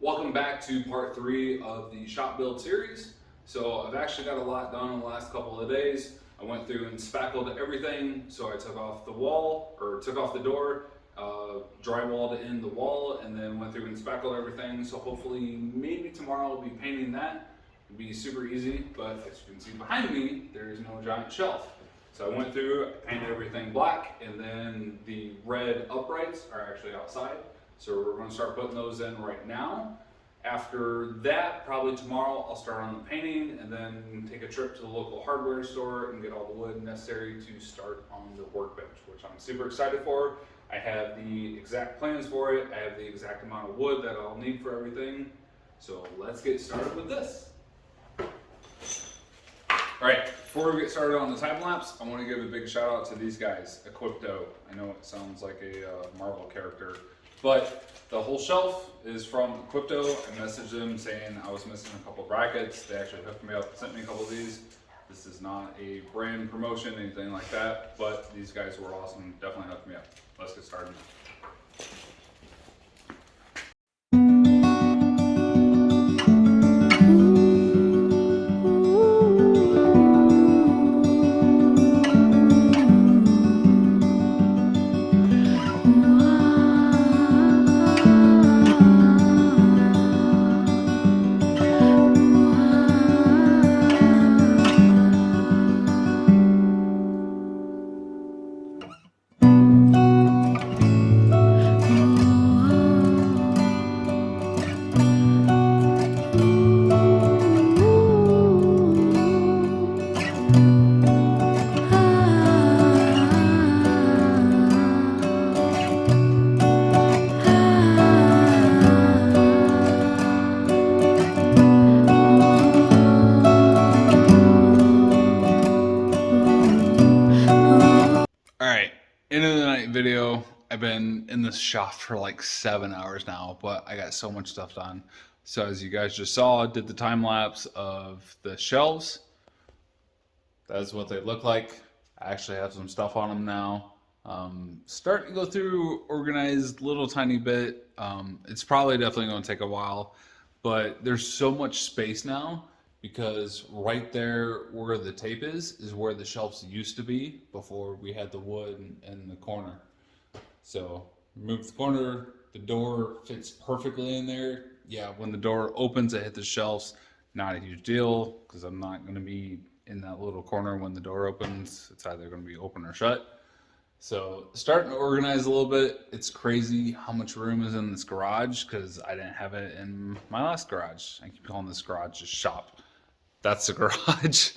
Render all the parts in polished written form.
Welcome back to part 3 of the shop build series. So I've actually got a lot done in the last couple of days. I went through and spackled everything. So I took off the wall, or took off the door, drywalled in the wall, and then went through and spackled everything. So hopefully maybe tomorrow I'll be painting that. It'll be super easy, but as you can see behind me, there is no giant shelf. So I went through, painted everything black, and then the red uprights are actually outside. So we're going to start putting those in right now. After that, probably tomorrow, I'll start on the painting and then take a trip to the local hardware store and get all the wood necessary to start on the workbench, which I'm super excited for. I have the exact plans for it. I have the exact amount of wood that I'll need for everything. So let's get started with this. All right, before we get started on the time lapse, I want to give a big shout out to these guys, Equipto. I know it sounds like a Marvel character, but the whole shelf is from Equipto. I messaged them saying I was missing a couple brackets. They actually hooked me up, sent me a couple of these. This is not a brand promotion, anything like that, but these guys were awesome. Definitely hooked me up. Let's get started. Alright, end of the night video. I've been in this shop for like 7 hours now, but I got so much stuff done. So as you guys just saw, I did the time lapse of the shelves. That's what they look like. I actually have some stuff on them now. Starting to go through, organized little tiny bit. It's probably definitely going to take a while, but there's so much space now because right there where the tape is where the shelves used to be before we had the wood in the corner. So remove the corner, the door fits perfectly in there. Yeah, when the door opens, it hit the shelves. Not a huge deal because I'm not going to be in that little corner when the door opens. It's either going to be open or shut. So starting to organize a little bit. It's crazy how much room is in this garage because I didn't have it in my last garage. I keep calling this garage a shop. That's the garage.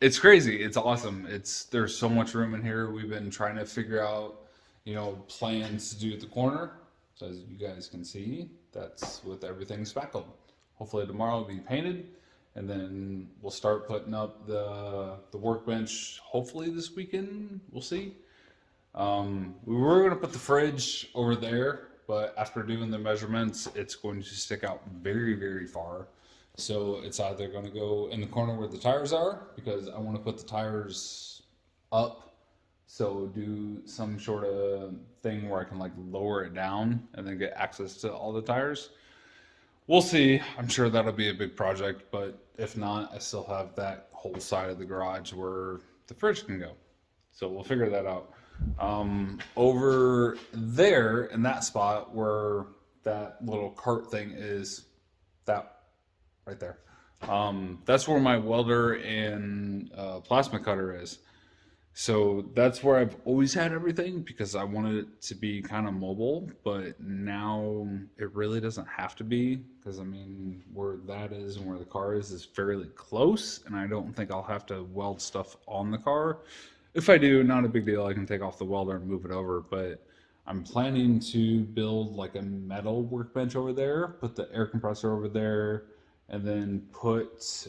It's crazy. It's awesome. There's so much room in here. We've been trying to figure out, plans to do at the corner. So as you guys can see, that's with everything spackled. Hopefully tomorrow will be painted, and then we'll start putting up the workbench. Hopefully this weekend. We'll see. We were going to put the fridge over there, but after doing the measurements, it's going to stick out very, very far. So it's either going to go in the corner where the tires are, because I want to put the tires up. So do some sort of thing where I can like lower it down and then get access to all the tires. We'll see. I'm sure that'll be a big project, but if not, I still have that whole side of the garage where the fridge can go. So we'll figure that out. Over there in that spot where that little cart thing is, that right there. That's where my welder and plasma cutter is. So that's where I've always had everything because I wanted it to be kind of mobile, but now it really doesn't have to be because where that is and where the car is fairly close, and I don't think I'll have to weld stuff on the car. If I do, not a big deal. I can take off the welder and move it over, but I'm planning to build like a metal workbench over there, put the air compressor over there, and then put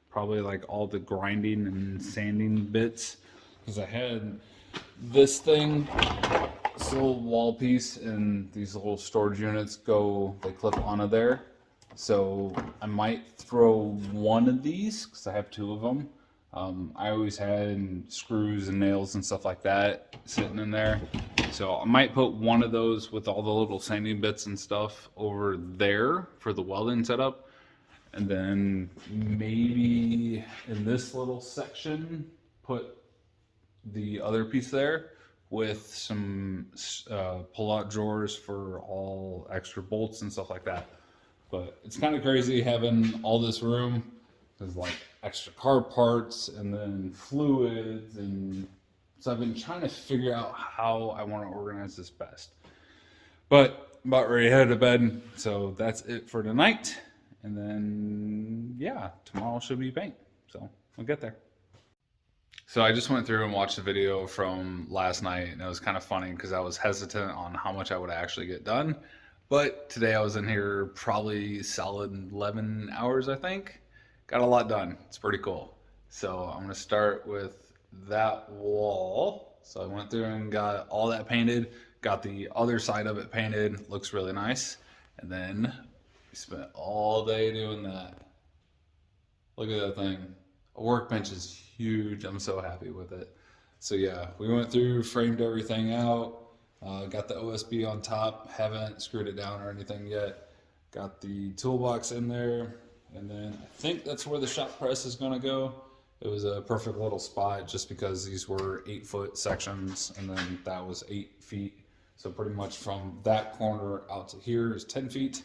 probably like all the grinding and sanding bits, because I had this thing, this little wall piece, and these little storage units they clip onto there. So I might throw one of these because I have two of them I always had screws and nails and stuff like that sitting in there. So I might put one of those with all the little sanding bits and stuff over there for the welding setup. And then maybe in this little section, put the other piece there with some pull-out drawers for all extra bolts and stuff like that. But it's kind of crazy having all this room. There's like extra car parts and then fluids, and so I've been trying to figure out how I want to organize this best. But I'm about ready to head to bed, so that's it for tonight. And then yeah, tomorrow should be paint. So I'll get there. So I just went through and watched the video from last night, and it was kind of funny because I was hesitant on how much I would actually get done. But today I was in here probably solid 11 hours, I think. Got a lot done. It's pretty cool. So I'm going to start with that wall. So I went through and got all that painted, got the other side of it painted. Looks really nice. And then we spent all day doing that. Look at that thing. A workbench is huge. I'm so happy with it. So yeah, we went through, framed everything out, got the OSB on top, haven't screwed it down or anything yet. Got the toolbox in there, and then I think that's where the shop press is gonna go. It was a perfect little spot just because these were 8-foot sections, and then that was 8 feet. So pretty much from that corner out to here is 10 feet.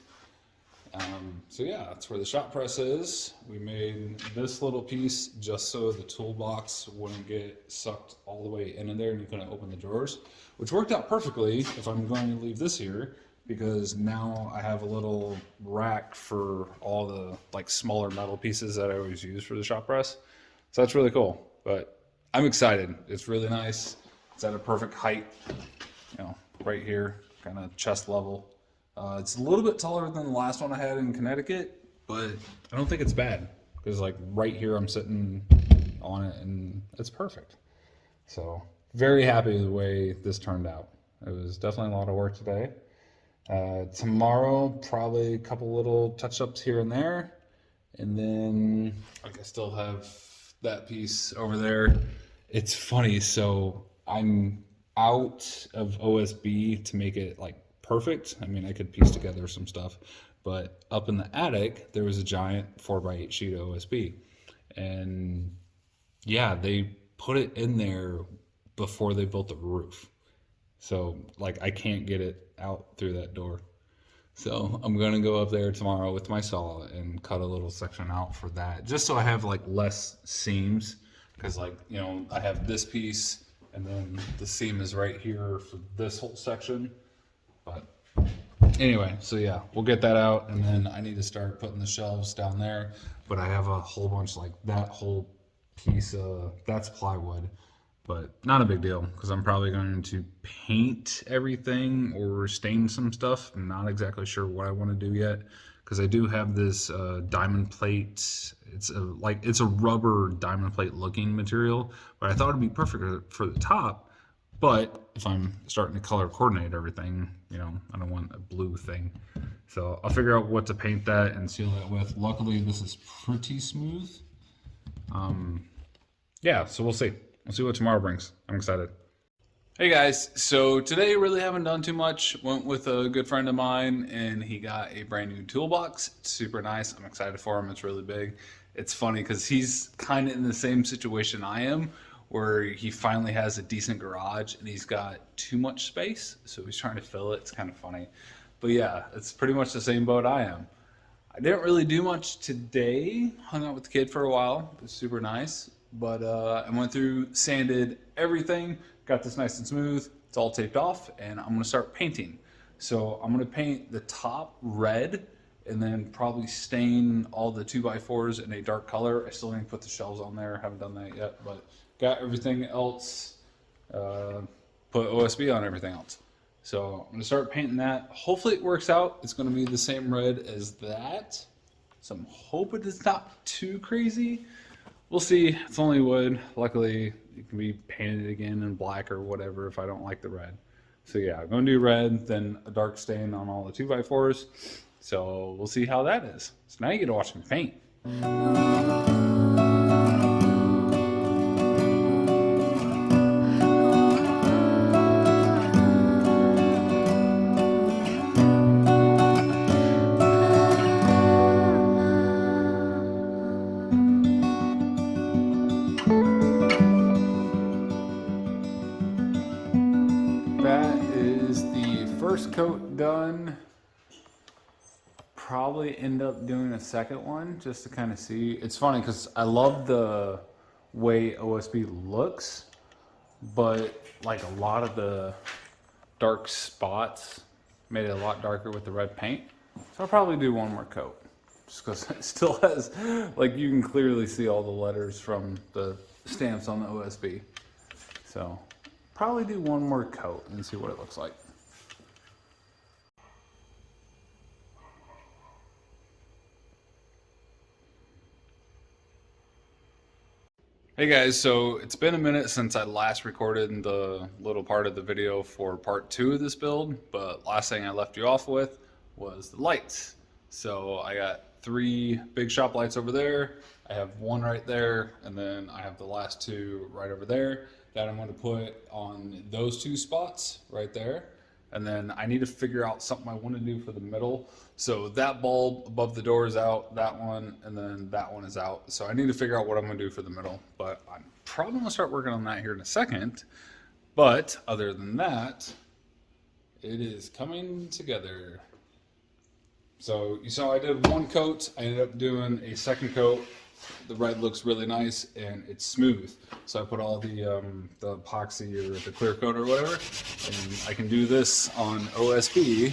So yeah, that's where the shop press is. We made this little piece just so the toolbox wouldn't get sucked all the way in there and you couldn't open the drawers, which worked out perfectly if I'm going to leave this here, because now I have a little rack for all the like smaller metal pieces that I always use for the shop press. So that's really cool, but I'm excited. It's really nice. It's at a perfect height, you know, right here, kind of chest level. It's a little bit taller than the last one I had in Connecticut, but I don't think it's bad because like right here I'm sitting on it and it's perfect. So very happy with the way this turned out. It was definitely a lot of work today. Tomorrow, probably a couple little touch-ups here and there. And then like I still have that piece over there. It's funny, so I'm out of OSB to make it like perfect. I mean, I could piece together some stuff, but up in the attic, there was a giant 4x8 sheet of OSB. And yeah, they put it in there before they built the roof. So like I can't get it out through that door. So I'm gonna go up there tomorrow with my saw and cut a little section out for that, just so I have like less seams, because like, you know, I have this piece and then the seam is right here for this whole section. But anyway, so yeah, we'll get that out, and then I need to start putting the shelves down there. But I have a whole bunch, like that whole piece of, that's plywood, but not a big deal because I'm probably going to paint everything or stain some stuff. I'm not exactly sure what I want to do yet, because I do have this diamond plate. It's a rubber diamond plate looking material, but I thought it'd be perfect for the top. But if I'm starting to color coordinate everything, you know, I don't want a blue thing. So I'll figure out what to paint that and seal that with. Luckily, this is pretty smooth. Yeah, so we'll see. We'll see what tomorrow brings. I'm excited. Hey guys, so today really haven't done too much. Went with a good friend of mine and he got a brand new toolbox. It's super nice. I'm excited for him. It's really big. It's funny because he's kind of in the same situation I am, where he finally has a decent garage and he's got too much space, so he's trying to fill it. It's kind of funny. But yeah, it's pretty much the same boat I am. I didn't really do much today. Hung out with the kid for a while. It was super nice. But I went through, sanded everything, got this nice and smooth. It's all taped off, and I'm gonna start painting. So I'm gonna paint the top red and then probably stain all the 2x4s in a dark color. I still need to put the shelves on there. Haven't done that yet, but got everything else, put OSB on everything else. So I'm gonna start painting that. Hopefully it works out. It's gonna be the same red as that. So I'm hoping it's not too crazy. We'll see. It's only wood. Luckily, it can be painted again in black or whatever if I don't like the red. So yeah, I'm gonna do red, then a dark stain on all the 2x4s. So we'll see how that is. So now you get to watch me paint. one. Probably end up doing a second one just to kind of see. It's funny because I love the way OSB looks, but like a lot of the dark spots made it a lot darker with the red paint. So I'll probably do one more coat just because it still has, like, you can clearly see all the letters from the stamps on the OSB. So probably do one more coat and see what it looks like. Hey guys, so it's been a minute since I last recorded the little part of the video for part 2 of this build, but last thing I left you off with was the lights. So I got 3 big shop lights over there, I have one right there, and then I have the last 2 right over there that I'm going to put on those 2 spots right there. And then I need to figure out something I want to do for the middle. So that bulb above the door is out, that one, and then that one is out. So I need to figure out what I'm going to do for the middle. But I'm probably going to start working on that here in a second. But other than that, it is coming together. So you saw I did one coat. I ended up doing a second coat. The red looks really nice and it's smooth. So I put all the epoxy or the clear coat or whatever, and I can do this on OSB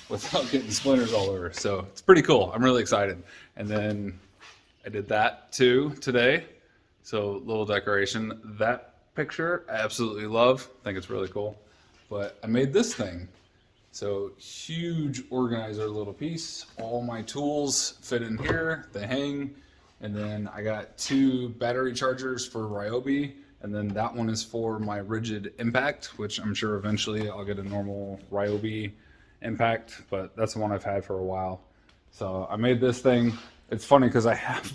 without getting splinters all over. So it's pretty cool. I'm really excited. And then I did that too today. So little decoration. That picture I absolutely love. I think it's really cool. But I made this thing. So huge organizer little piece. All my tools fit in here. They hang. And then I got 2 battery chargers for Ryobi, and then that one is for my rigid impact, which I'm sure eventually I'll get a normal Ryobi impact, but that's the one I've had for a while. So I made this thing. It's funny because I have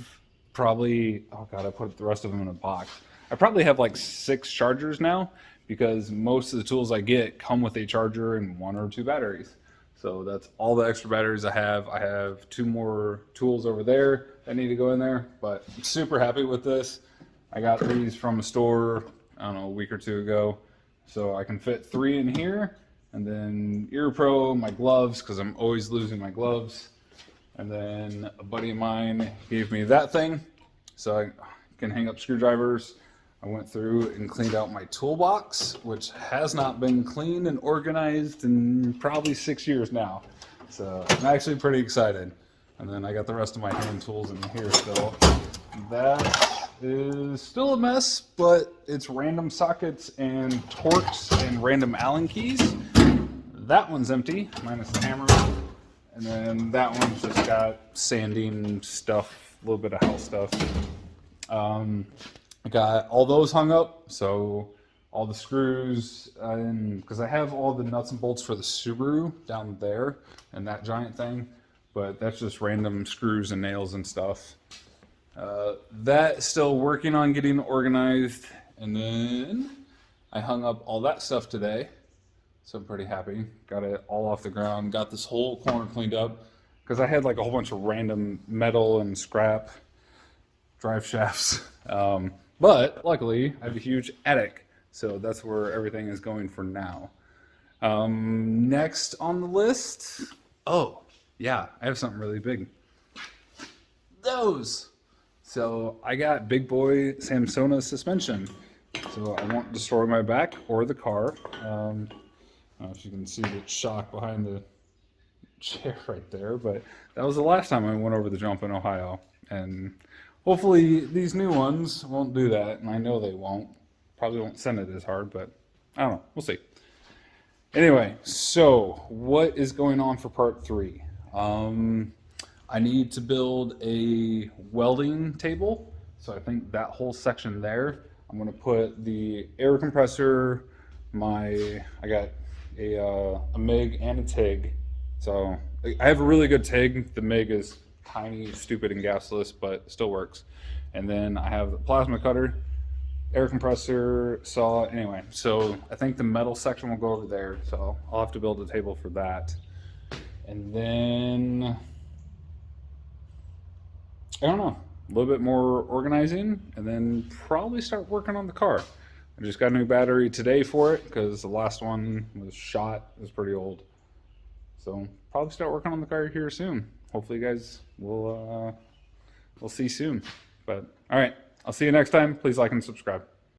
probably, oh god, I put the rest of them in a box. I probably have like 6 chargers now because most of the tools I get come with a charger and 1 or 2 batteries. So that's all the extra batteries I have. I have 2 more tools over there that need to go in there, but I'm super happy with this. I got these from a store, I don't know, a week or 2 ago. So I can fit 3 in here, and then Ear Pro, my gloves, because I'm always losing my gloves. And then a buddy of mine gave me that thing, so I can hang up screwdrivers. I went through and cleaned out my toolbox, which has not been cleaned and organized in probably 6 years now. So I'm actually pretty excited. And then I got the rest of my hand tools in here still. That is still a mess, but it's random sockets and torques and random Allen keys. That one's empty, minus the hammer. And then that one's just got sanding stuff, a little bit of house stuff. I got all those hung up, so all the screws, because I have all the nuts and bolts for the Subaru down there and that giant thing, but that's just random screws and nails and stuff. That still working on getting organized, and then I hung up all that stuff today, so I'm pretty happy. Got it all off the ground, got this whole corner cleaned up, because I had like a whole bunch of random metal and scrap drive shafts. But luckily, I have a huge attic, so that's where everything is going for now. Next on the list, oh, yeah, I have something really big. Those! So I got big boy Samsona suspension. So I won't destroy my back or the car. I don't know if you can see the shock behind the chair right there, but that was the last time I went over the jump in Ohio. And hopefully these new ones won't do that, and I know they won't. Probably won't send it as hard, but I don't know. We'll see. Anyway, so what is going on for part 3? I need to build a welding table. So I think that whole section there, I'm going to put the air compressor, I got a MIG and a TIG. So I have a really good TIG. The MIG is tiny, stupid, and gasless, but it still works. And then I have the plasma cutter, air compressor, saw. Anyway, so I think the metal section will go over there, so I'll have to build a table for that. And then I don't know, a little bit more organizing, and then probably start working on the car. I just got a new battery today for it because the last one was shot. It was pretty old. So probably start working on the car here soon. Hopefully you guys will we'll see soon. But all right, I'll see you next time. Please like and subscribe.